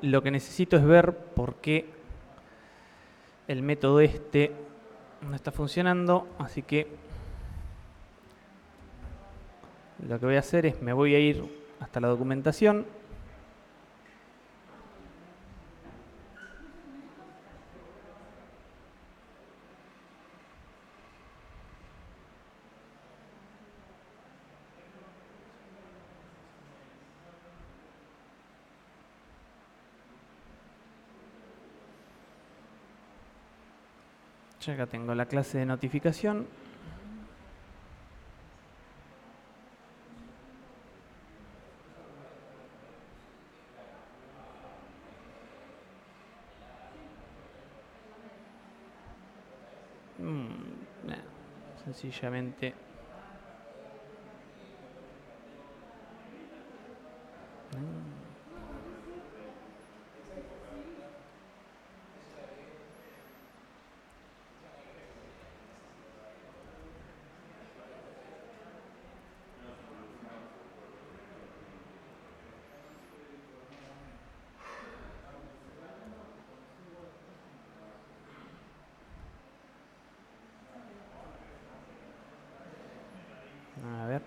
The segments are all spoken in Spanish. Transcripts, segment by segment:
lo que necesito es ver por qué el método este no está funcionando, así que lo que voy a hacer es me voy a ir hasta la documentación. Ya acá tengo la clase de notificación. Sencillamente a ver.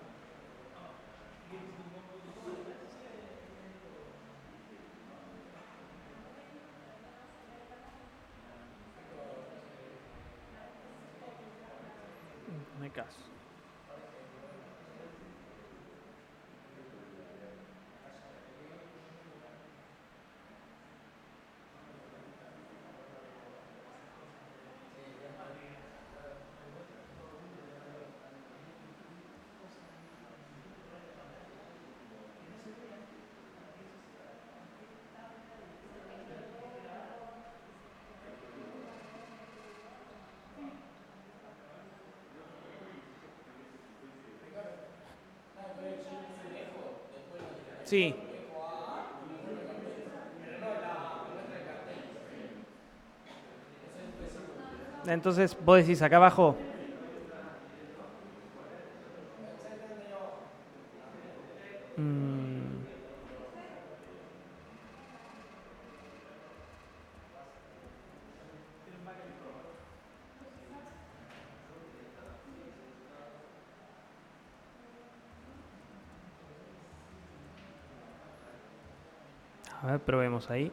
Me caso. Sí. Entonces, vos decís acá abajo. A ver, probemos ahí.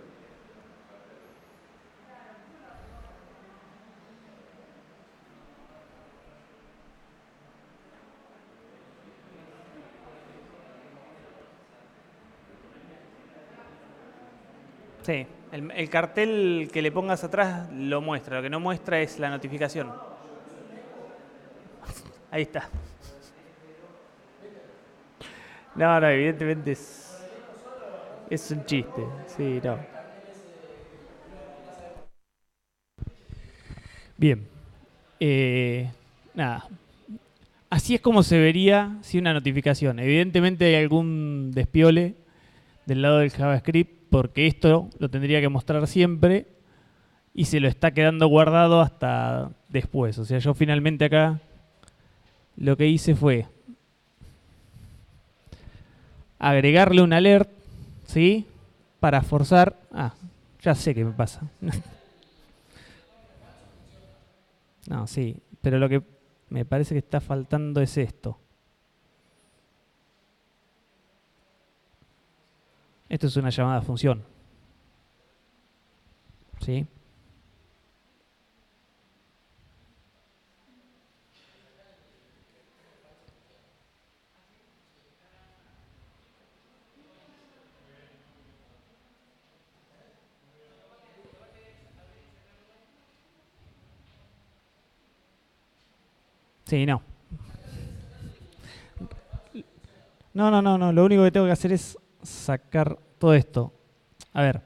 Sí, el cartel que le pongas atrás lo muestra. Lo que no muestra es la notificación. Ahí está. No, no, evidentemente es un chiste. Sí, no. Bien. Nada. Así es como se vería si una notificación. Evidentemente hay algún despiole del lado del JavaScript porque esto lo tendría que mostrar siempre y se lo está quedando guardado hasta después. O sea, yo finalmente acá lo que hice fue agregarle un alert, ¿sí? Para forzar... Ah, ya sé qué me pasa. No, sí, pero lo que me parece que está faltando es esto. Esto es una llamada a función. ¿Sí? Sí, no. No. Lo único que tengo que hacer es sacar todo esto. A ver.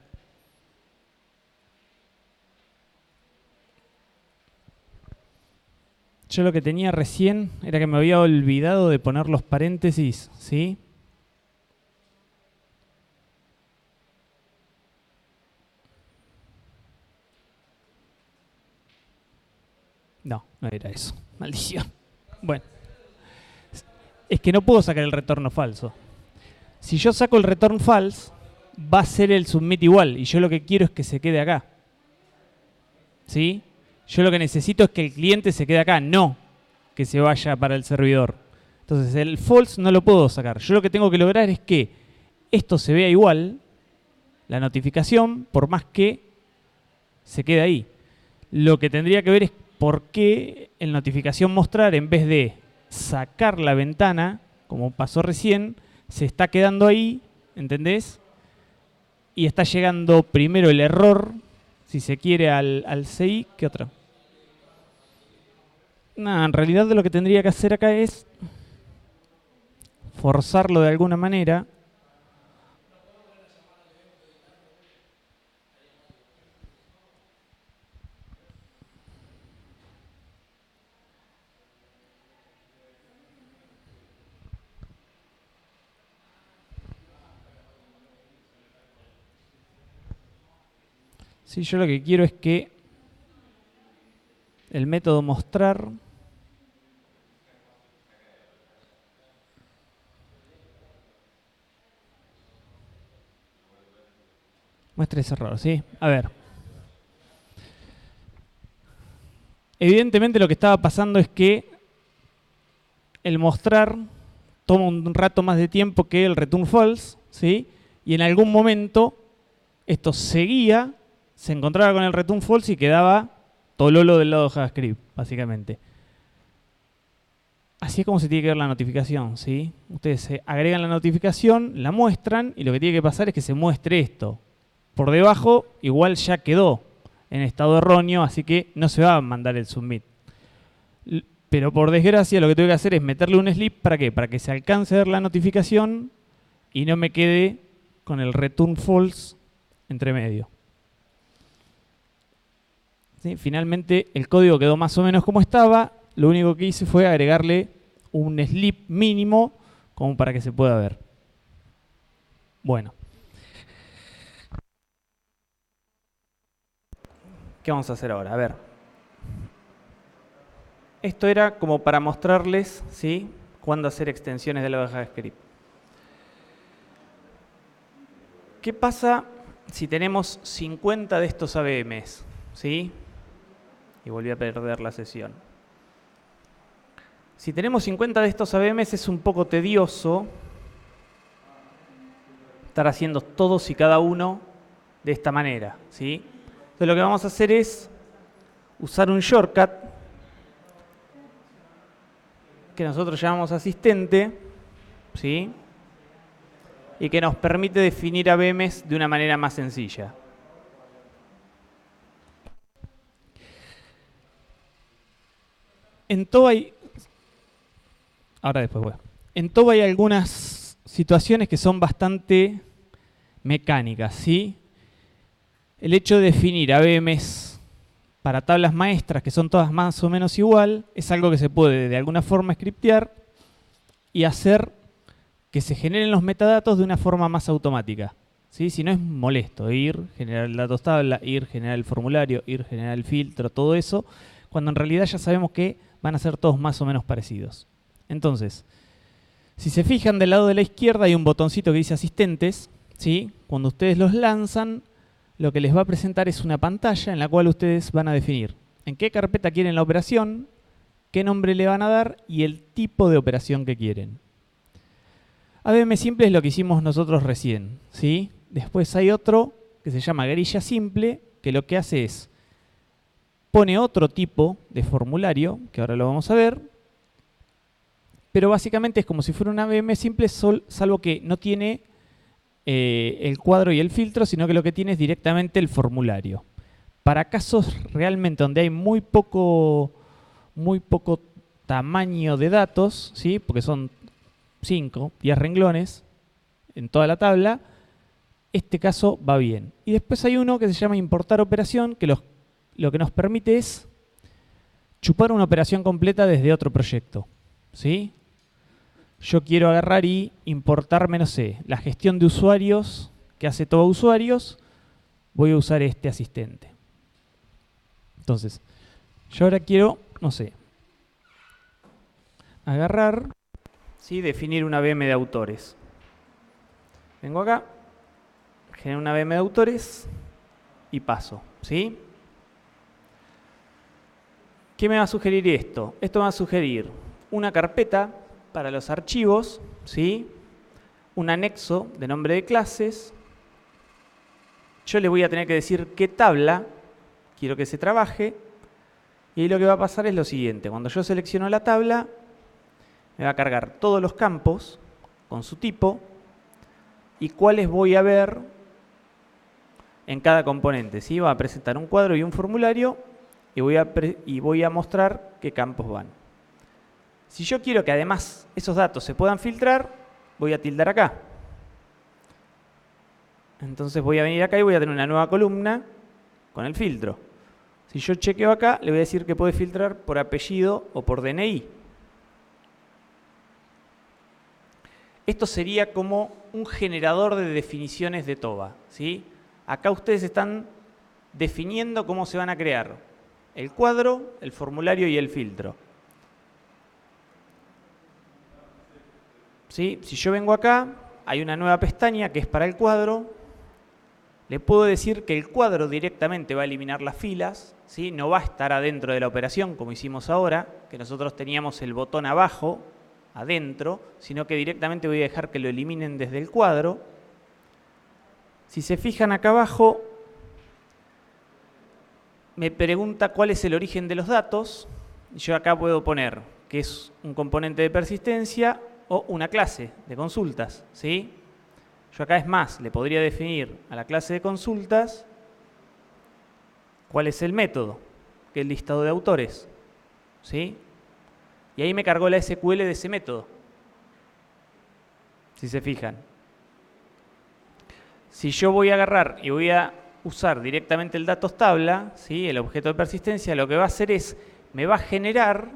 Yo lo que tenía recién era que me había olvidado de poner los paréntesis, ¿sí? No, no era eso. Maldición. Bueno. Es que no puedo sacar el retorno falso. Si yo saco el return false, va a ser el submit igual. Y yo lo que quiero es que se quede acá. ¿Sí? Yo lo que necesito es que el cliente se quede acá, no que se vaya para el servidor. Entonces el false no lo puedo sacar. Yo lo que tengo que lograr es que esto se vea igual, la notificación, por más que se quede ahí. Lo que tendría que ver es por qué en notificación mostrar, en vez de sacar la ventana, como pasó recién, se está quedando ahí, ¿entendés? Y está llegando primero el error, si se quiere, al CI, ¿qué otra? No, en realidad lo que tendría que hacer acá es forzarlo de alguna manera. Sí, yo lo que quiero es que el método mostrar muestre ese error, ¿sí? A ver. Evidentemente lo que estaba pasando es que el mostrar toma un rato más de tiempo que el return false, ¿sí? Y en algún momento esto seguía, se encontraba con el return false y quedaba tololo del lado de JavaScript, básicamente. Así es como se tiene que ver la notificación, ¿sí? Ustedes agregan la notificación, la muestran y lo que tiene que pasar es que se muestre esto. Por debajo igual ya quedó en estado erróneo, así que no se va a mandar el submit. Pero por desgracia lo que tengo que hacer es meterle un sleep, ¿para qué? Para que se alcance a ver la notificación y no me quede con el return false entre medio. ¿Sí? Finalmente el código quedó más o menos como estaba. Lo único que hice fue agregarle un sleep mínimo como para que se pueda ver. Bueno. ¿Qué vamos a hacer ahora? A ver. Esto era como para mostrarles, ¿sí?, cuándo hacer extensiones de la JavaScript. ¿Qué pasa si tenemos 50 de estos AVMs? ¿Sí? Y volví a perder la sesión. Si tenemos 50 de estos AVMs es un poco tedioso estar haciendo todos y cada uno de esta manera, ¿sí? Entonces lo que vamos a hacer es usar un shortcut que nosotros llamamos asistente, ¿sí?, y que nos permite definir AVMs de una manera más sencilla. En Toba hay... Ahora después voy. En Toba hay algunas situaciones que son bastante mecánicas, ¿sí? El hecho de definir AVMs para tablas maestras, que son todas más o menos igual, es algo que se puede de alguna forma scriptear y hacer que se generen los metadatos de una forma más automática, ¿sí? Si no es molesto ir, generar el datos tabla, ir, generar el formulario, ir, generar el filtro, todo eso, cuando en realidad ya sabemos que van a ser todos más o menos parecidos. Entonces, si se fijan del lado de la izquierda hay un botoncito que dice asistentes, ¿sí? Cuando ustedes los lanzan, lo que les va a presentar es una pantalla en la cual ustedes van a definir en qué carpeta quieren la operación, qué nombre le van a dar y el tipo de operación que quieren. AVM simple es lo que hicimos nosotros recién, ¿sí? Después hay otro que se llama grilla simple, que lo que hace es pone otro tipo de formulario, que ahora lo vamos a ver, pero básicamente es como si fuera una AVM simple, salvo que no tiene el cuadro y el filtro, sino que lo que tiene es directamente el formulario. Para casos realmente donde hay muy poco tamaño de datos, ¿sí?, porque son 5, 10 renglones en toda la tabla, este caso va bien. Y después hay uno que se llama importar operación, que lo que nos permite es chupar una operación completa desde otro proyecto, ¿sí? Yo quiero agarrar y importarme, no sé, la gestión de usuarios que hace todo usuarios, voy a usar este asistente. Entonces, yo ahora quiero, no sé, agarrar, ¿sí?, definir una VM de autores. Vengo acá, genero una VM de autores y paso, ¿sí? ¿Qué me va a sugerir esto? Esto me va a sugerir una carpeta para los archivos, ¿sí? Un anexo de nombre de clases. Yo le voy a tener que decir qué tabla quiero que se trabaje. Y ahí lo que va a pasar es lo siguiente. Cuando yo selecciono la tabla, me va a cargar todos los campos con su tipo y cuáles voy a ver en cada componente, ¿sí? Va a presentar un cuadro y un formulario y voy a mostrar qué campos van. Si yo quiero que además esos datos se puedan filtrar, voy a tildar acá. Entonces voy a venir acá y voy a tener una nueva columna con el filtro. Si yo chequeo acá, le voy a decir que puede filtrar por apellido o por DNI. Esto sería como un generador de definiciones de TOBA, ¿sí? Acá ustedes están definiendo cómo se van a crear el cuadro, el formulario y el filtro. ¿Sí? Si yo vengo acá, hay una nueva pestaña que es para el cuadro. Le puedo decir que el cuadro directamente va a eliminar las filas, ¿sí? No va a estar adentro de la operación como hicimos ahora, que nosotros teníamos el botón abajo, adentro, sino que directamente voy a dejar que lo eliminen desde el cuadro. Si se fijan acá abajo, me pregunta cuál es el origen de los datos. Yo acá puedo poner que es un componente de persistencia o una clase de consultas, ¿sí? Yo acá es más, le podría definir a la clase de consultas cuál es el método, que es el listado de autores, ¿sí? Y ahí me cargó la SQL de ese método, si se fijan. Si yo voy a agarrar y voy a usar directamente el datos tabla, ¿sí? El objeto de persistencia, lo que va a hacer es, me va a generar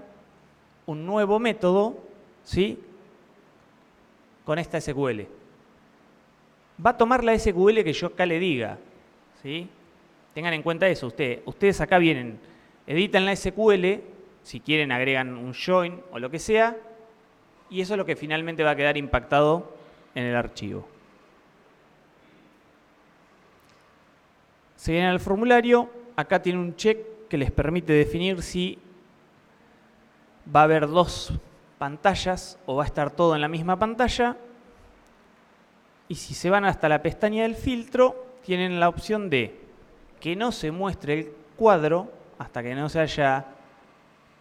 un nuevo método, ¿sí? Con esta SQL. Va a tomar la SQL que yo acá le diga, ¿sí? Tengan en cuenta eso, ustedes acá vienen, editan la SQL, si quieren agregan un join o lo que sea, y eso es lo que finalmente va a quedar impactado en el archivo. Se vienen al formulario, acá tiene un check que les permite definir si va a haber dos pantallas o va a estar todo en la misma pantalla. Y si se van hasta la pestaña del filtro, tienen la opción de que no se muestre el cuadro hasta que no se haya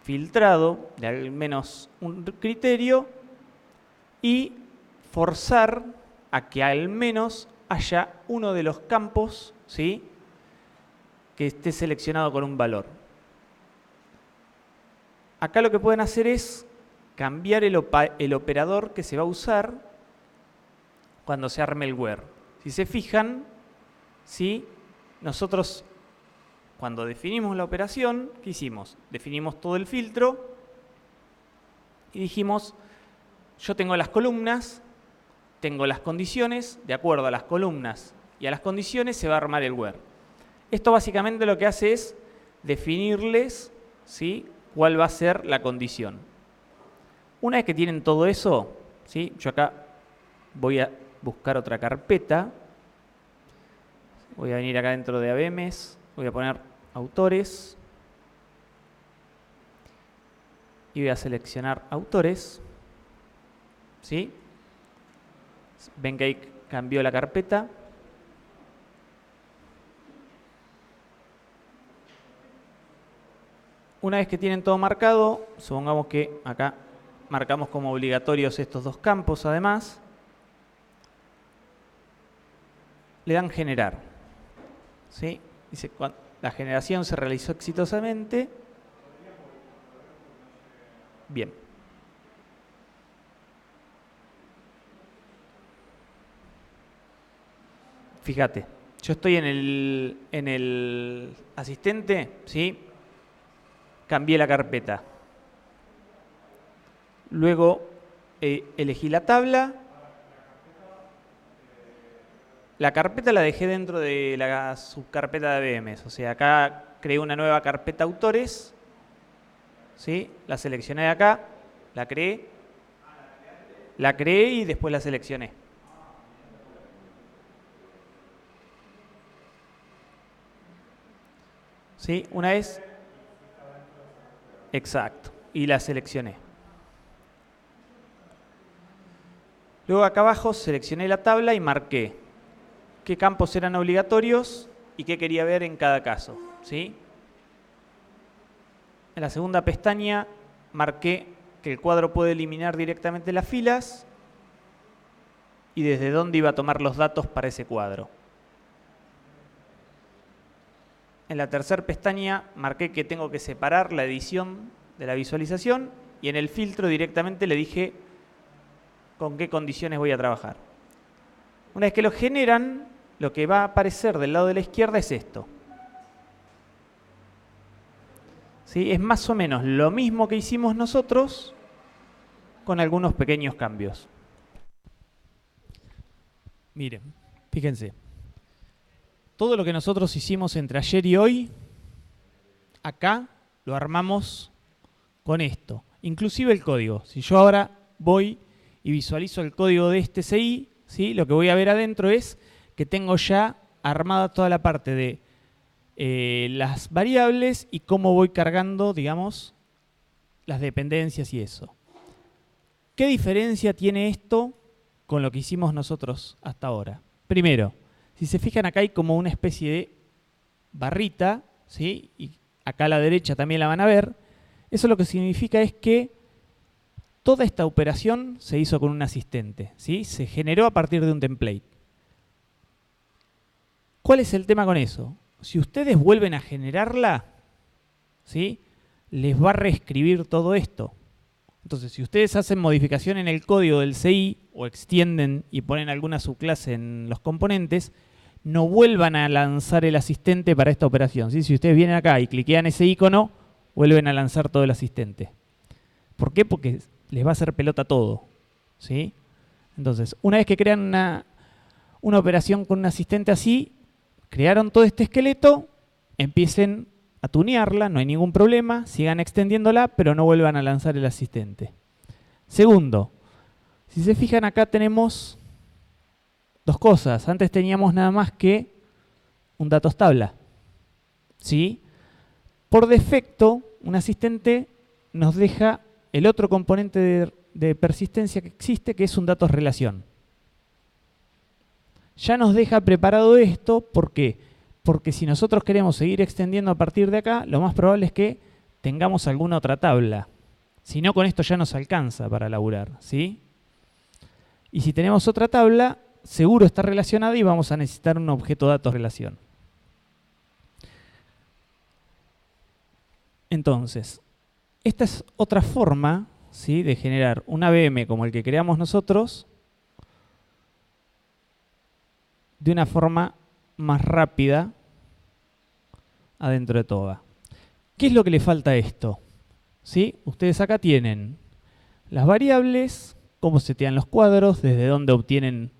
filtrado de al menos un criterio y forzar a que al menos haya uno de los campos, ¿sí?, que esté seleccionado con un valor. Acá lo que pueden hacer es cambiar el operador que se va a usar cuando se arme el where. Si se fijan, ¿sí?, nosotros cuando definimos la operación, ¿qué hicimos? Definimos todo el filtro y dijimos, yo tengo las columnas, tengo las condiciones, de acuerdo a las columnas y a las condiciones se va a armar el where. Esto básicamente lo que hace es definirles, ¿sí?, cuál va a ser la condición. Una vez que tienen todo eso, ¿sí?, yo acá voy a buscar otra carpeta. Voy a venir acá dentro de AVMs, voy a poner autores y voy a seleccionar autores, ¿sí? Ven que ahí cambió la carpeta. Una vez que tienen todo marcado, supongamos que acá marcamos como obligatorios estos dos campos además, le dan generar, ¿sí? Dice, la generación se realizó exitosamente. Bien. Fíjate, yo estoy en el asistente, ¿sí? Cambié la carpeta. Luego elegí la tabla. La carpeta la dejé dentro de la subcarpeta de VMs. O sea, acá creé una nueva carpeta autores, ¿sí? La seleccioné de acá, la creé y después la seleccioné. ¿Sí? Una vez. Exacto. Y la seleccioné. Luego acá abajo seleccioné la tabla y marqué qué campos eran obligatorios y qué quería ver en cada caso. ¿Sí? En la segunda pestaña marqué que el cuadro puede eliminar directamente las filas y desde dónde iba a tomar los datos para ese cuadro. En la tercera pestaña marqué que tengo que separar la edición de la visualización y en el filtro directamente le dije con qué condiciones voy a trabajar. Una vez que lo generan, lo que va a aparecer del lado de la izquierda es esto. ¿Sí? Es más o menos lo mismo que hicimos nosotros con algunos pequeños cambios. Miren, fíjense. Todo lo que nosotros hicimos entre ayer y hoy, acá lo armamos con esto. Inclusive el código. Si yo ahora voy y visualizo el código de este CI, ¿sí? Lo que voy a ver adentro es que tengo ya armada toda la parte de las variables y cómo voy cargando, digamos, las dependencias y eso. ¿Qué diferencia tiene esto con lo que hicimos nosotros hasta ahora? Primero, si se fijan acá hay como una especie de barrita, ¿sí? Y acá a la derecha también la van a ver. Eso lo que significa es que toda esta operación se hizo con un asistente, ¿sí? Se generó a partir de un template. ¿Cuál es el tema con eso? Si ustedes vuelven a generarla, ¿sí? Les va a reescribir todo esto. Entonces, si ustedes hacen modificación en el código del CI o extienden y ponen alguna subclase en los componentes, no vuelvan a lanzar el asistente para esta operación, ¿sí? Si ustedes vienen acá y cliquean ese icono, vuelven a lanzar todo el asistente. ¿Por qué? Porque les va a hacer pelota todo, ¿sí? Entonces, una vez que crean una operación con un asistente así, crearon todo este esqueleto, empiecen a tunearla, no hay ningún problema, sigan extendiéndola, pero no vuelvan a lanzar el asistente. Segundo, si se fijan acá tenemos dos cosas. Antes teníamos nada más que un datos tabla, ¿sí? Por defecto, un asistente nos deja el otro componente de persistencia que existe, que es un datos relación. Ya nos deja preparado esto, ¿por qué? Porque si nosotros queremos seguir extendiendo a partir de acá, lo más probable es que tengamos alguna otra tabla. Si no, con esto ya nos alcanza para laburar, ¿sí? Y si tenemos otra tabla, seguro está relacionada y vamos a necesitar un objeto datos relación. Entonces, esta es otra forma, ¿sí?, de generar un AVM como el que creamos nosotros de una forma más rápida adentro de TOGA. ¿Qué es lo que le falta a esto? ¿Sí? Ustedes acá tienen las variables, cómo setean los cuadros, desde dónde obtienen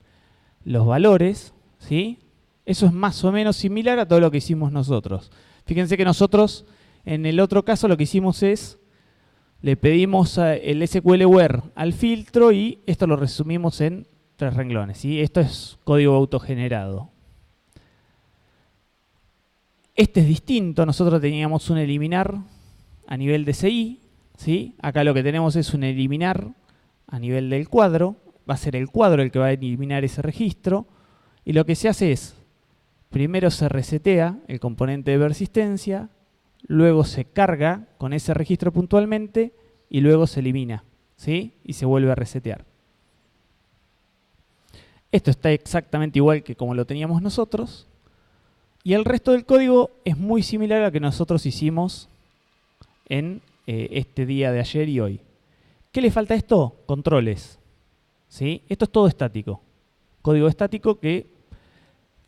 los valores, ¿sí? Eso es más o menos similar a todo lo que hicimos nosotros. Fíjense que nosotros, en el otro caso, lo que hicimos es, le pedimos el SQL-where al filtro y esto lo resumimos en 3 renglones, ¿sí? Esto es código autogenerado. Este es distinto, nosotros teníamos un eliminar a nivel de CI, ¿sí? Acá lo que tenemos es un eliminar a nivel del cuadro, va a ser el cuadro el que va a eliminar ese registro, y lo que se hace es, primero se resetea el componente de persistencia, luego se carga con ese registro puntualmente, y luego se elimina, ¿sí? Y se vuelve a resetear. Esto está exactamente igual que como lo teníamos nosotros, y el resto del código es muy similar a lo que nosotros hicimos en este día de ayer y hoy. ¿Qué le falta a esto? Controles, ¿sí? Esto es todo estático. Código estático que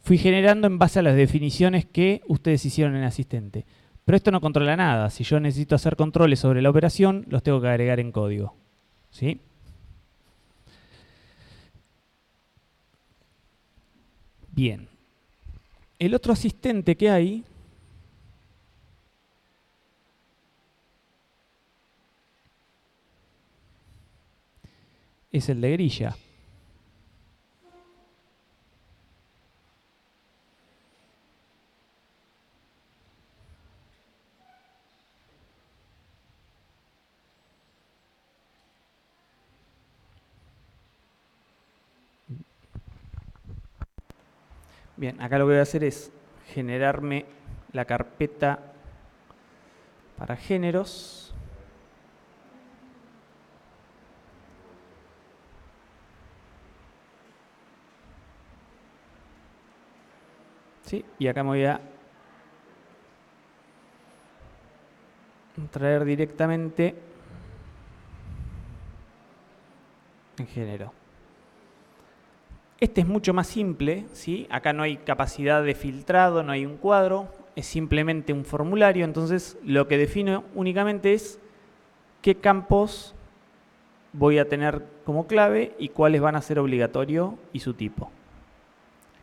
fui generando en base a las definiciones que ustedes hicieron en Asistente. Pero esto no controla nada. Si yo necesito hacer controles sobre la operación, los tengo que agregar en código, ¿sí? Bien. El otro asistente que hay es el de grilla. Bien, acá lo que voy a hacer es generarme la carpeta para géneros. ¿Sí? Y acá me voy a traer directamente en género. Este es mucho más simple, ¿sí? Acá no hay capacidad de filtrado, no hay un cuadro, es simplemente un formulario, entonces lo que defino únicamente es qué campos voy a tener como clave y cuáles van a ser obligatorios y su tipo.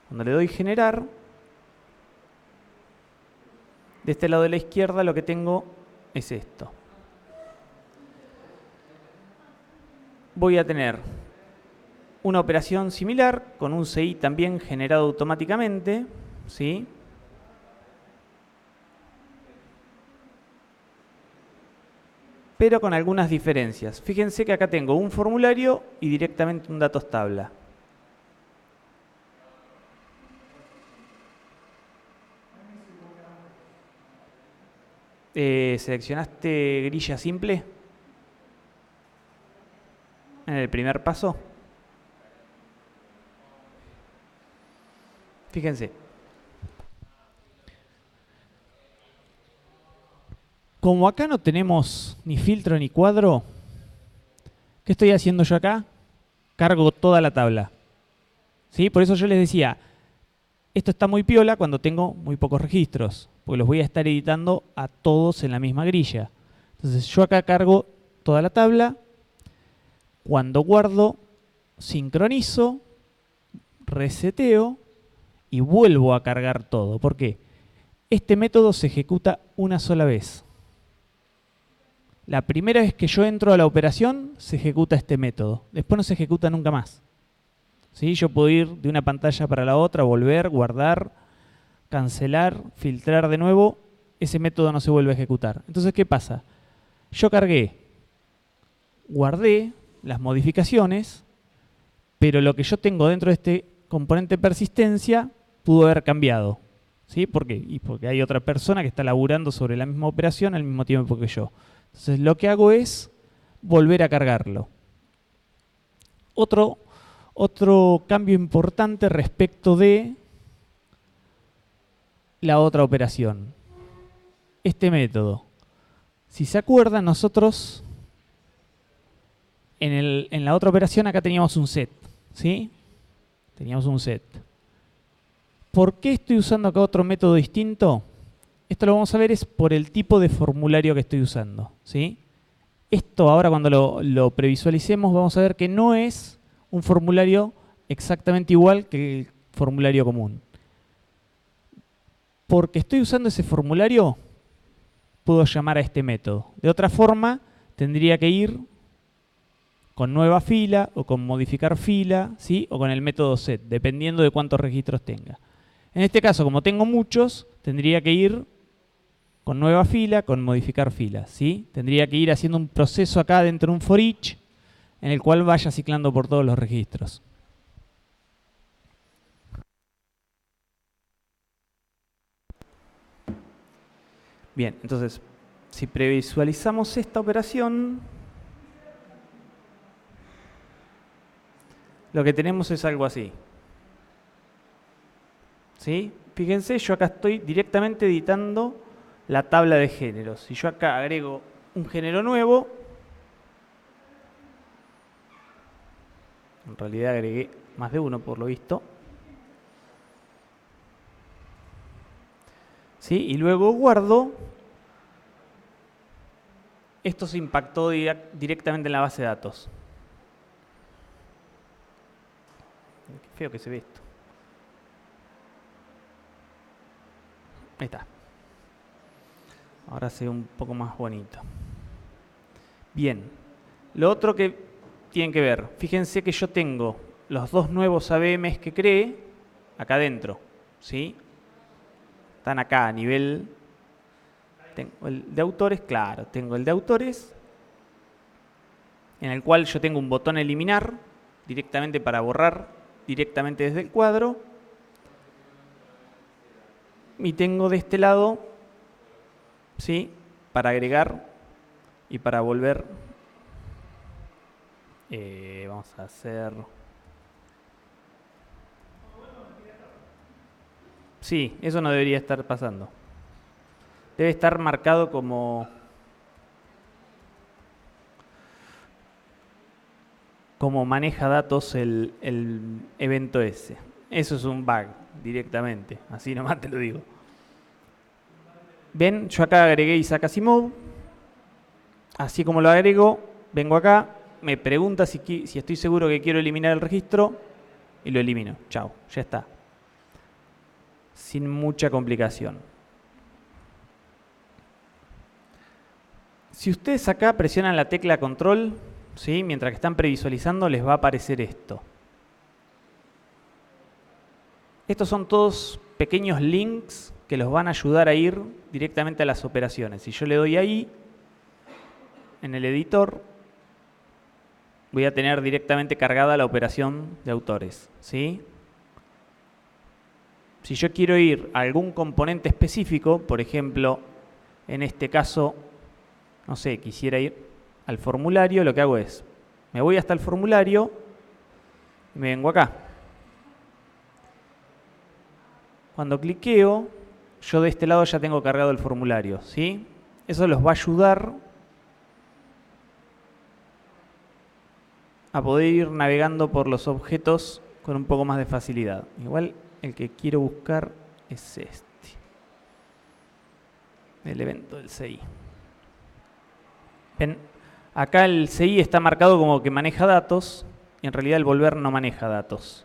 Cuando le doy generar, de este lado de la izquierda lo que tengo es esto. Voy a tener una operación similar con un CI también generado automáticamente, ¿sí? Pero con algunas diferencias. Fíjense que acá tengo un formulario y directamente un datos tabla. ¿Seleccionaste grilla simple en el primer paso? Fíjense. Como acá no tenemos ni filtro ni cuadro, ¿qué estoy haciendo yo acá? Cargo toda la tabla. ¿Sí? Por eso yo les decía, esto está muy piola cuando tengo muy pocos registros, porque los voy a estar editando a todos en la misma grilla. Entonces yo acá cargo toda la tabla, cuando guardo, sincronizo, reseteo y vuelvo a cargar todo. ¿Por qué? Este método se ejecuta una sola vez. La primera vez que yo entro a la operación, se ejecuta este método. Después no se ejecuta nunca más. ¿Sí? Yo puedo ir de una pantalla para la otra, volver, guardar, cancelar, filtrar de nuevo. Ese método no se vuelve a ejecutar. Entonces, ¿qué pasa? Yo cargué, guardé las modificaciones, pero lo que yo tengo dentro de este componente persistencia pudo haber cambiado. ¿Sí? ¿Por qué? Y porque hay otra persona que está laburando sobre la misma operación al mismo tiempo que yo. Entonces lo que hago es volver a cargarlo. Otro cambio importante respecto de la otra operación. Este método. Si se acuerdan, nosotros en la otra operación acá teníamos un set. ¿Sí? Teníamos un set. ¿Por qué estoy usando acá otro método distinto? Esto lo vamos a ver es por el tipo de formulario que estoy usando, ¿sí? Esto ahora cuando lo previsualicemos vamos a ver que no es un formulario exactamente igual que el formulario común. Porque estoy usando ese formulario, puedo llamar a este método. De otra forma, tendría que ir con nueva fila o con modificar fila, ¿sí? O con el método set, dependiendo de cuántos registros tenga. En este caso, como tengo muchos, tendría que ir con nueva fila, con modificar fila, ¿sí? Tendría que ir haciendo un proceso acá dentro de un for each en el cual vaya ciclando por todos los registros. Bien, entonces, si previsualizamos esta operación, lo que tenemos es algo así. ¿Sí? Fíjense, yo acá estoy directamente editando la tabla de géneros. Si yo acá agrego un género nuevo, en realidad agregué más de uno por lo visto, ¿sí? Y luego guardo, esto se impactó directamente en la base de datos. Qué feo que se ve esto. Ahí está. Ahora se ve un poco más bonito. Bien. Lo otro que tienen que ver, fíjense que yo tengo los dos nuevos ABMs que creé acá adentro, ¿sí? Están acá a nivel... Tengo el de autores, claro, tengo el de autores, en el cual yo tengo un botón eliminar directamente para borrar directamente desde el cuadro. Y tengo de este lado, ¿sí?, para agregar y para volver. Vamos a hacer... Sí, eso no debería estar pasando. Debe estar marcado como maneja datos el evento ese. Eso es un bug directamente, así nomás te lo digo. Ven, yo acá agregué Isaac Asimov. Así como lo agrego, vengo acá, me pregunta si estoy seguro que quiero eliminar el registro y lo elimino. Chao, ya está. Sin mucha complicación. Si ustedes acá presionan la tecla control, ¿sí?, mientras que están previsualizando, les va a aparecer esto. Estos son todos pequeños links que los van a ayudar a ir directamente a las operaciones. Si yo le doy ahí, en el editor, voy a tener directamente cargada la operación de autores, ¿sí? Si yo quiero ir a algún componente específico, por ejemplo, en este caso, no sé, quisiera ir al formulario, lo que hago es, me voy hasta el formulario y me vengo acá. Cuando cliqueo, yo de este lado ya tengo cargado el formulario, ¿sí? Eso los va a ayudar a poder ir navegando por los objetos con un poco más de facilidad. Igual el que quiero buscar es este, el evento del CI. Ven, acá el CI está marcado como que maneja datos, y en realidad el volver no maneja datos.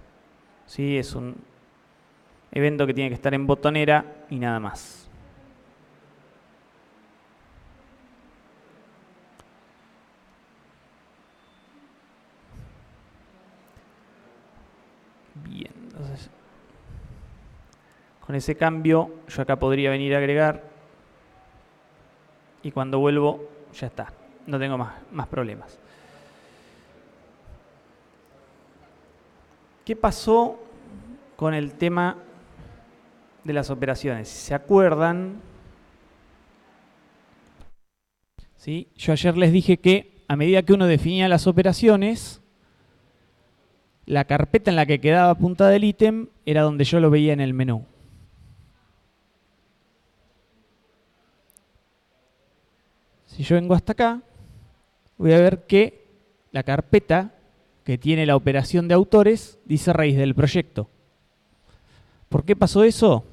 ¿Sí? Es un evento que tiene que estar en botonera y nada más. Bien, entonces con ese cambio yo acá podría venir a agregar y cuando vuelvo ya está, no tengo más problemas. ¿Qué pasó con el tema de las operaciones? Si se acuerdan, ¿sí?, yo ayer les dije que a medida que uno definía las operaciones, la carpeta en la que quedaba apuntada el ítem era donde yo lo veía en el menú. Si yo vengo hasta acá, voy a ver que la carpeta que tiene la operación de autores dice raíz del proyecto. ¿Por qué pasó eso?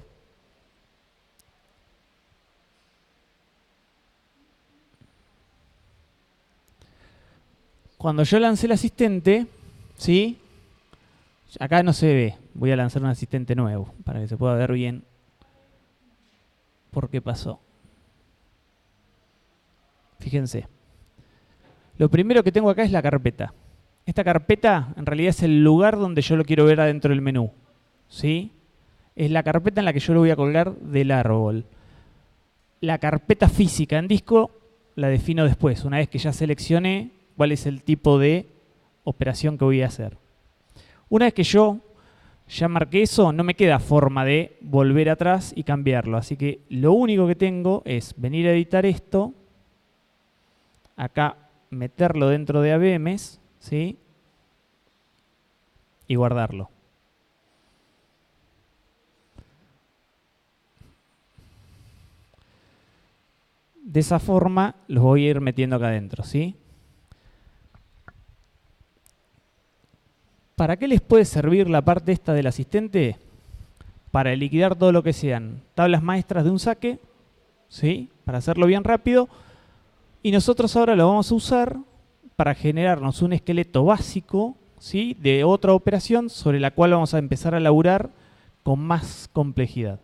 Cuando yo lancé el asistente, ¿sí?, acá no se ve. Voy a lanzar un asistente nuevo para que se pueda ver bien por qué pasó. Fíjense. Lo primero que tengo acá es la carpeta. Esta carpeta en realidad es el lugar donde yo lo quiero ver adentro del menú, ¿sí? Es la carpeta en la que yo lo voy a colgar del árbol. La carpeta física en disco la defino después, una vez que ya seleccioné cuál es el tipo de operación que voy a hacer. Una vez que yo ya marqué eso, no me queda forma de volver atrás y cambiarlo. Así que lo único que tengo es venir a editar esto, acá meterlo dentro de ABMs, ¿sí?, y guardarlo. De esa forma los voy a ir metiendo acá adentro, ¿sí? ¿Para qué les puede servir la parte esta del asistente? Para liquidar todo lo que sean tablas maestras de un saque, ¿sí?, para hacerlo bien rápido. Y nosotros ahora lo vamos a usar para generarnos un esqueleto básico, ¿sí?, de otra operación sobre la cual vamos a empezar a laburar con más complejidad.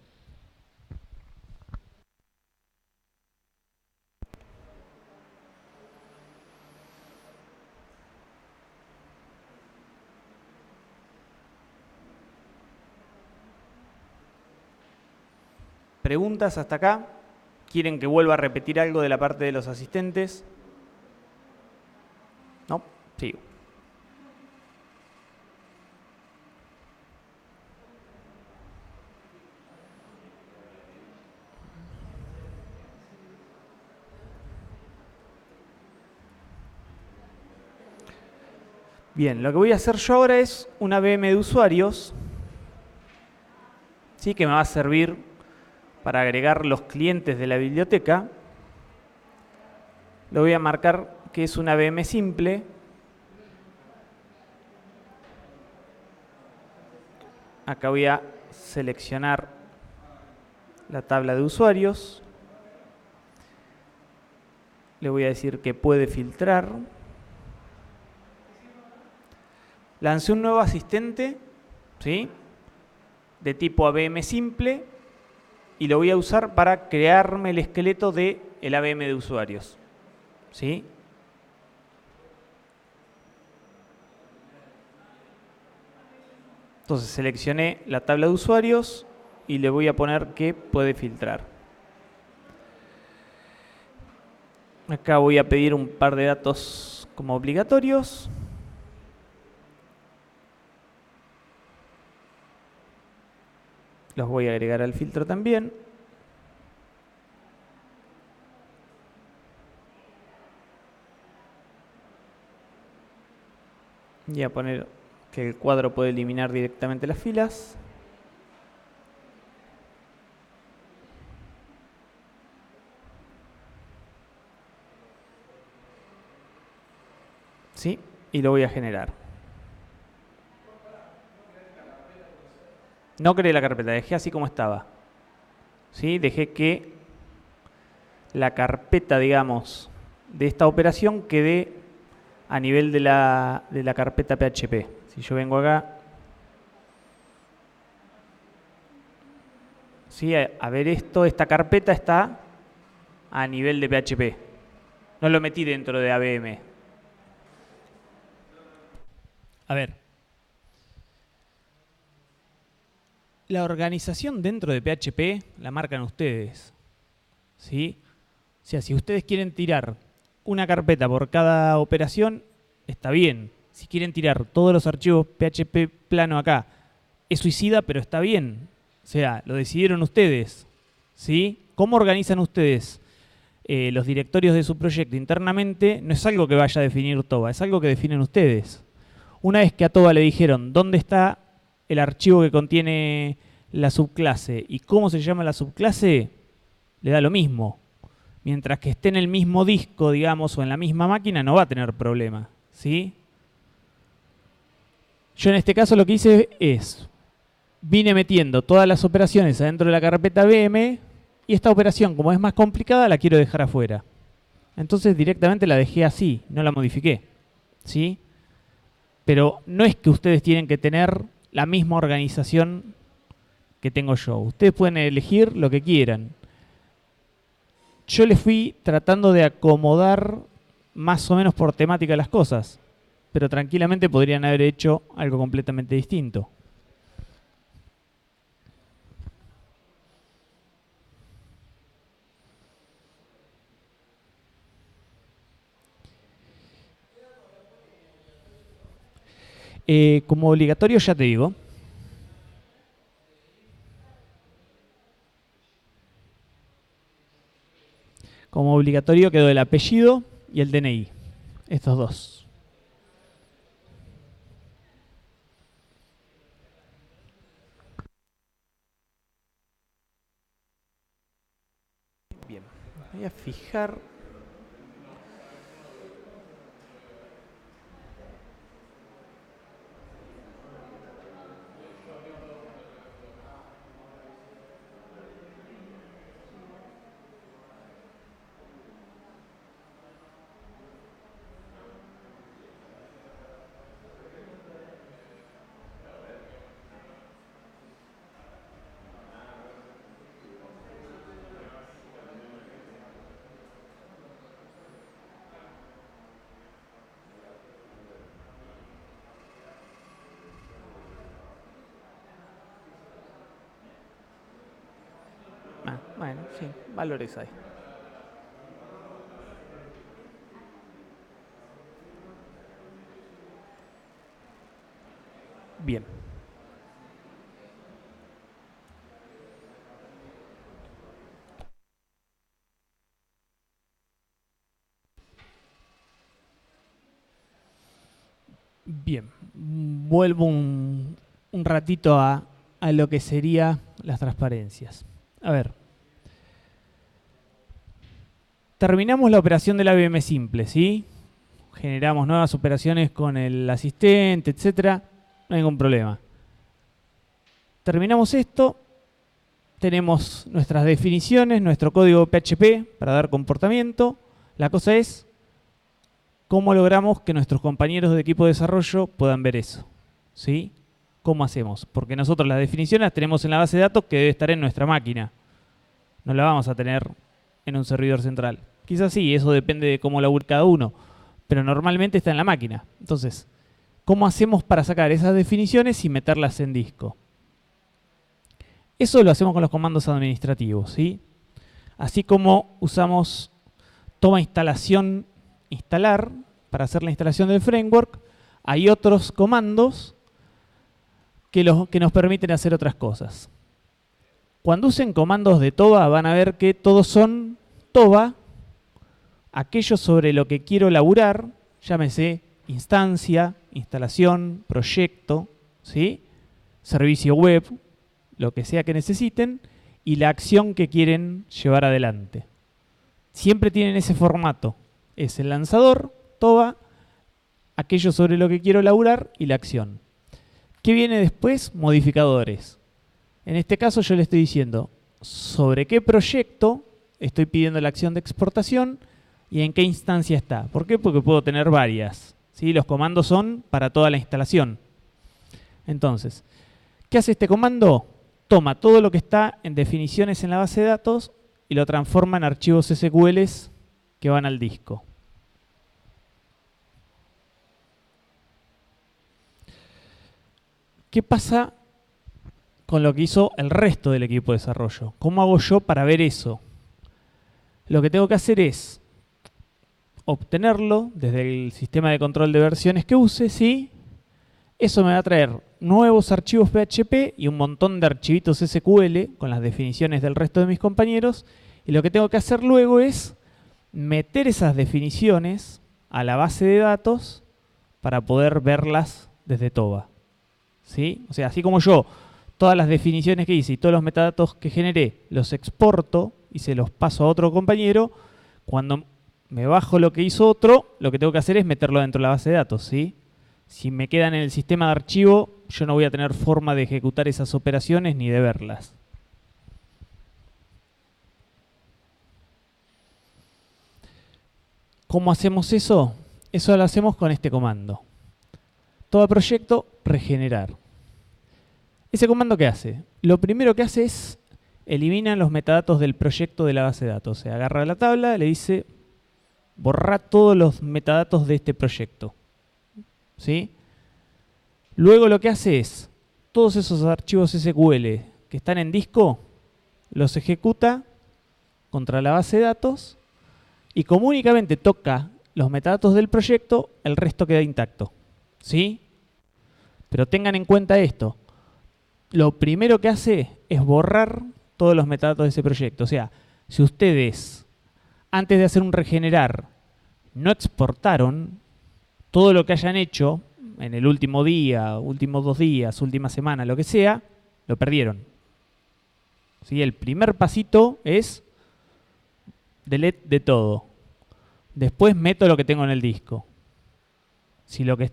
¿Preguntas hasta acá? ¿Quieren que vuelva a repetir algo de la parte de los asistentes? ¿No? Sigo. Bien, lo que voy a hacer yo ahora es una VM de usuarios, ¿sí? Que me va a servir para agregar los clientes de la biblioteca. Lo voy a marcar que es una VM simple. Acá voy a seleccionar la tabla de usuarios. Le voy a decir que puede filtrar. Lancé un nuevo asistente, ¿sí? De tipo AVM simple y lo voy a usar para crearme el esqueleto del AVM de usuarios, ¿sí? Entonces seleccioné la tabla de usuarios y le voy a poner que puede filtrar. Acá voy a pedir un par de datos como obligatorios. Los voy a agregar al filtro también. Voy a poner que el cuadro puede eliminar directamente las filas. ¿Sí? Y lo voy a generar. No creé la carpeta, dejé así como estaba. ¿Sí? Dejé que la carpeta, digamos, de esta operación quede a nivel de la carpeta PHP. Si yo vengo acá, ¿sí? A ver esto, esta carpeta está a nivel de PHP. No lo metí dentro de AVM. A ver. La organización dentro de PHP la marcan ustedes, ¿sí? O sea, si ustedes quieren tirar una carpeta por cada operación, está bien. Si quieren tirar todos los archivos PHP plano acá, es suicida, pero está bien. O sea, lo decidieron ustedes, ¿sí? ¿Cómo organizan ustedes los directorios de su proyecto internamente? No es algo que vaya a definir TOBA, es algo que definen ustedes. Una vez que a TOBA le dijeron dónde está el archivo que contiene la subclase y cómo se llama la subclase, le da lo mismo. Mientras que esté en el mismo disco, digamos, o en la misma máquina, no va a tener problema, ¿sí? Yo en este caso lo que hice es, vine metiendo todas las operaciones adentro de la carpeta VM y esta operación, como es más complicada, la quiero dejar afuera. Entonces directamente la dejé así, no la modifiqué, ¿sí? Pero no es que ustedes tienen que tener la misma organización que tengo yo. Ustedes pueden elegir lo que quieran. Yo les fui tratando de acomodar más o menos por temática las cosas, pero tranquilamente podrían haber hecho algo completamente distinto. Como obligatorio ya te digo. Como obligatorio quedó el apellido y el DNI. Estos dos. Bien. Voy a fijar. Bueno, sí, valores hay. Bien. Bien, vuelvo un ratito a lo que sería las transparencias. A ver. Terminamos la operación del ABM simple, ¿sí? Generamos nuevas operaciones con el asistente, etcétera. No hay ningún problema. Terminamos esto. Tenemos nuestras definiciones, nuestro código PHP para dar comportamiento. La cosa es cómo logramos que nuestros compañeros de equipo de desarrollo puedan ver eso, ¿sí? ¿Cómo hacemos? Porque nosotros las definiciones las tenemos en la base de datos que debe estar en nuestra máquina. No la vamos a tener en un servidor central. Quizás sí, eso depende de cómo labure cada uno, pero normalmente está en la máquina. Entonces, ¿cómo hacemos para sacar esas definiciones y meterlas en disco? Eso lo hacemos con los comandos administrativos, ¿sí? Así como usamos toma instalación, instalar, para hacer la instalación del framework, hay otros comandos que nos permiten hacer otras cosas. Cuando usen comandos de TOBA van a ver que todos son TOBA, aquello sobre lo que quiero laburar, llámese instancia, instalación, proyecto, ¿sí? Servicio web, lo que sea que necesiten, y la acción que quieren llevar adelante. Siempre tienen ese formato. Es el lanzador, TOBA, aquello sobre lo que quiero laburar y la acción. ¿Qué viene después? Modificadores. En este caso yo le estoy diciendo sobre qué proyecto estoy pidiendo la acción de exportación y en qué instancia está. ¿Por qué? Porque puedo tener varias, ¿sí? Los comandos son para toda la instalación. Entonces, ¿qué hace este comando? Toma todo lo que está en definiciones en la base de datos y lo transforma en archivos SQL que van al disco. ¿Qué pasa con lo que hizo el resto del equipo de desarrollo? ¿Cómo hago yo para ver eso? Lo que tengo que hacer es obtenerlo desde el sistema de control de versiones que use, ¿sí? Eso me va a traer nuevos archivos PHP y un montón de archivitos SQL con las definiciones del resto de mis compañeros. Y lo que tengo que hacer luego es meter esas definiciones a la base de datos para poder verlas desde TOBA, ¿sí? O sea, así como yo todas las definiciones que hice y todos los metadatos que generé los exporto y se los paso a otro compañero, cuando me bajo lo que hizo otro, lo que tengo que hacer es meterlo dentro de la base de datos, ¿sí? Si me quedan en el sistema de archivo, yo no voy a tener forma de ejecutar esas operaciones ni de verlas. ¿Cómo hacemos eso? Eso lo hacemos con este comando. Todo proyecto, regenerar. ¿Ese comando qué hace? Lo primero que hace es eliminar los metadatos del proyecto de la base de datos. O sea, agarra la tabla, le dice borrar todos los metadatos de este proyecto, ¿sí? Luego lo que hace es todos esos archivos SQL que están en disco, los ejecuta contra la base de datos y como únicamente toca los metadatos del proyecto, el resto queda intacto, ¿sí? Pero tengan en cuenta esto. Lo primero que hace es borrar todos los metadatos de ese proyecto. O sea, si ustedes, antes de hacer un regenerar, no exportaron todo lo que hayan hecho en el último día, últimos 2 días, última semana, lo que sea, lo perdieron. ¿Sí? El primer pasito es delete de todo. Después meto lo que tengo en el disco. Si lo que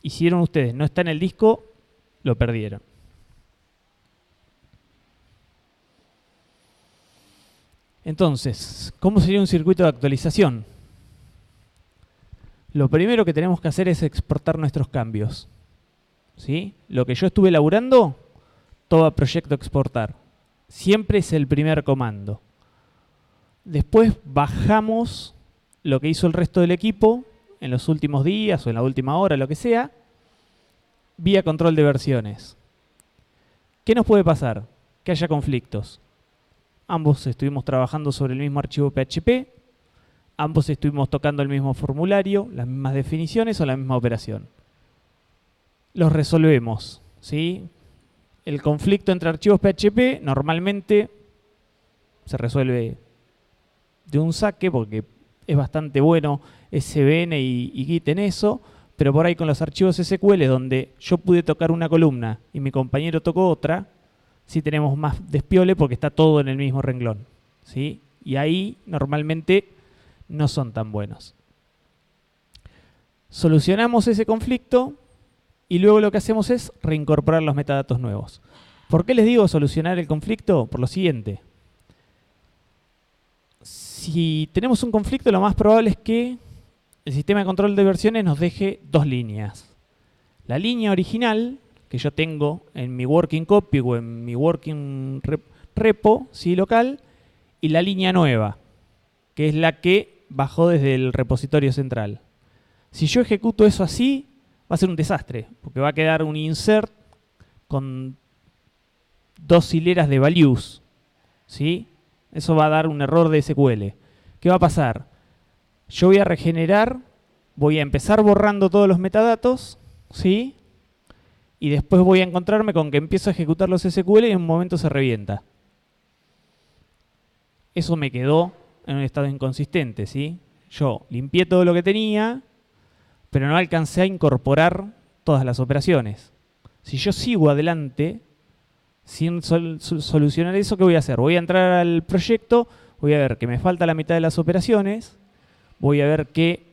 hicieron ustedes no está en el disco, lo perdieron. Entonces, ¿cómo sería un circuito de actualización? Lo primero que tenemos que hacer es exportar nuestros cambios, ¿sí? Lo que yo estuve elaborando, todo proyecto exportar. Siempre es el primer comando. Después bajamos lo que hizo el resto del equipo en los últimos días o en la última hora, lo que sea, vía control de versiones. ¿Qué nos puede pasar? Que haya conflictos. Ambos estuvimos trabajando sobre el mismo archivo PHP, ambos estuvimos tocando el mismo formulario, las mismas definiciones o la misma operación. Los resolvemos, ¿sí? El conflicto entre archivos PHP normalmente se resuelve de un saque porque es bastante bueno SVN y Git en eso, pero por ahí con los archivos SQL donde yo pude tocar una columna y mi compañero tocó otra, sí tenemos más despiole porque está todo en el mismo renglón, ¿sí? Y ahí normalmente no son tan buenos. Solucionamos ese conflicto y luego lo que hacemos es reincorporar los metadatos nuevos. ¿Por qué les digo solucionar el conflicto? Por lo siguiente. Si tenemos un conflicto, lo más probable es que el sistema de control de versiones nos deje dos líneas. La línea original, que yo tengo en mi working copy o en mi working repo, ¿sí? Local, y la línea nueva, que es la que bajó desde el repositorio central. Si yo ejecuto eso así, va a ser un desastre, porque va a quedar un insert con dos hileras de values, ¿sí? Eso va a dar un error de SQL. ¿Qué va a pasar? Yo voy a regenerar, voy a empezar borrando todos los metadatos, ¿sí? Y después voy a encontrarme con que empiezo a ejecutar los SQL y en un momento se revienta. Eso me quedó en un estado inconsistente, ¿sí? Yo limpié todo lo que tenía, pero no alcancé a incorporar todas las operaciones. Si yo sigo adelante sin solucionar eso, ¿qué voy a hacer? Voy a entrar al proyecto, voy a ver que me falta la mitad de las operaciones, voy a ver que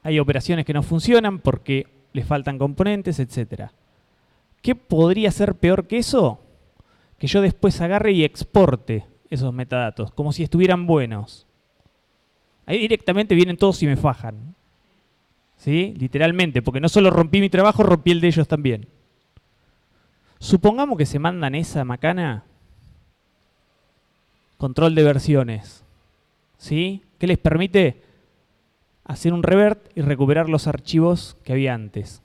hay operaciones que no funcionan porque les faltan componentes, etc. ¿Qué podría ser peor que eso? Que yo después agarre y exporte esos metadatos, como si estuvieran buenos. Ahí directamente vienen todos y me fajan. ¿Sí? Literalmente, porque no solo rompí mi trabajo, rompí el de ellos también. Supongamos que se mandan esa macana, control de versiones, ¿sí? ¿Qué les permite? Hacer un revert y recuperar los archivos que había antes.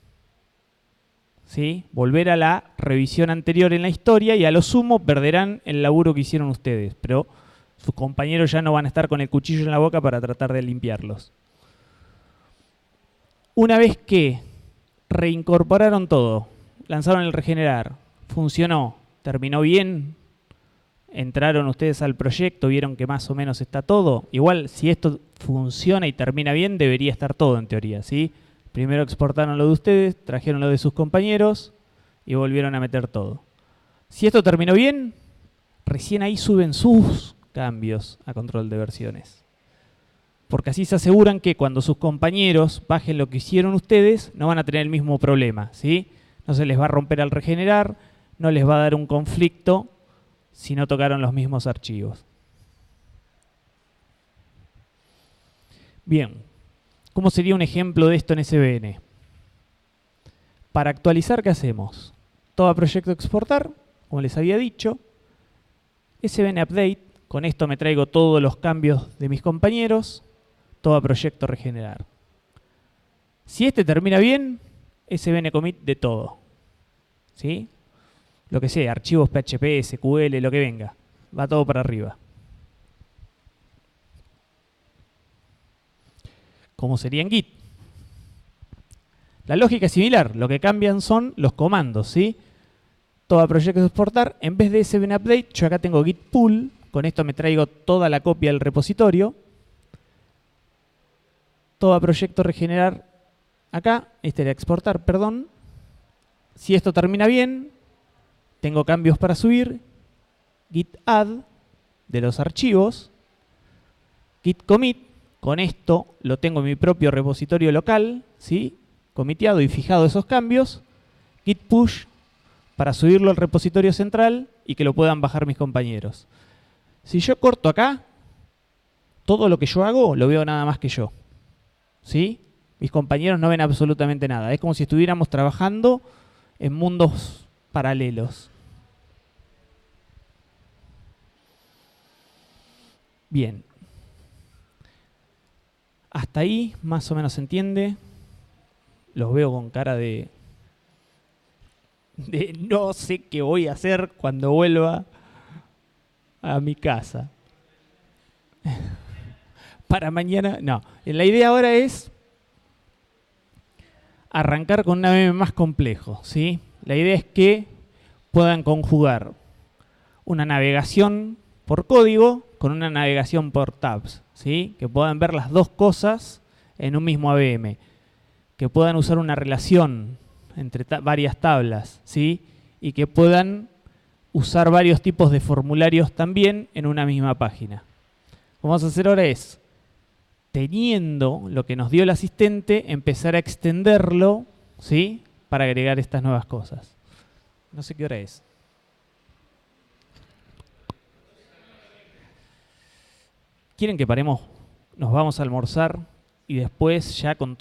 ¿Sí? Volver a la revisión anterior en la historia y a lo sumo perderán el laburo que hicieron ustedes, pero sus compañeros ya no van a estar con el cuchillo en la boca para tratar de limpiarlos. Una vez que reincorporaron todo, lanzaron el regenerar, funcionó, terminó bien, entraron ustedes al proyecto, vieron que más o menos está todo. Igual, si esto funciona y termina bien, debería estar todo en teoría, ¿sí? Primero exportaron lo de ustedes, trajeron lo de sus compañeros y volvieron a meter todo. Si esto terminó bien, recién ahí suben sus cambios a control de versiones. Porque así se aseguran que cuando sus compañeros bajen lo que hicieron ustedes, no van a tener el mismo problema, ¿sí? No se les va a romper al regenerar, no les va a dar un conflicto si no tocaron los mismos archivos. Bien, ¿cómo sería un ejemplo de esto en SVN? Para actualizar, ¿qué hacemos? Todo proyecto exportar, como les había dicho. SVN update, con esto me traigo todos los cambios de mis compañeros. Todo proyecto regenerar. Si este termina bien, SVN commit de todo. ¿Sí? Lo que sea, archivos PHP, SQL, lo que venga. Va todo para arriba. ¿Cómo sería en Git? La lógica es similar. Lo que cambian son los comandos, ¿sí? Todo proyecto exportar. En vez de SVN update, yo acá tengo git pull. Con esto me traigo toda la copia del repositorio. Todo proyecto regenerar acá. Este era exportar, perdón. Si esto termina bien, tengo cambios para subir. Git add de los archivos. Git commit. Con esto lo tengo en mi propio repositorio local, ¿sí? Comiteado y fijado esos cambios. Git push para subirlo al repositorio central y que lo puedan bajar mis compañeros. Si yo corto acá, todo lo que yo hago lo veo nada más que yo. ¿Sí? Mis compañeros no ven absolutamente nada. Es como si estuviéramos trabajando en mundos paralelos. Bien. Hasta ahí más o menos se entiende. Los veo con cara de no sé qué voy a hacer cuando vuelva a mi casa. Para mañana, no. La idea ahora es arrancar con un AVM más complejo, ¿sí? La idea es que puedan conjugar una navegación por código con una navegación por tabs, ¿sí? Que puedan ver las dos cosas en un mismo AVM. que puedan usar una relación entre varias tablas, ¿sí? Y que puedan usar varios tipos de formularios también en una misma página. Lo que vamos a hacer ahora es, teniendo lo que nos dio el asistente, empezar a extenderlo, ¿sí? Para agregar estas nuevas cosas. No sé qué hora es. ¿Quieren que paremos? Nos vamos a almorzar y después ya con todo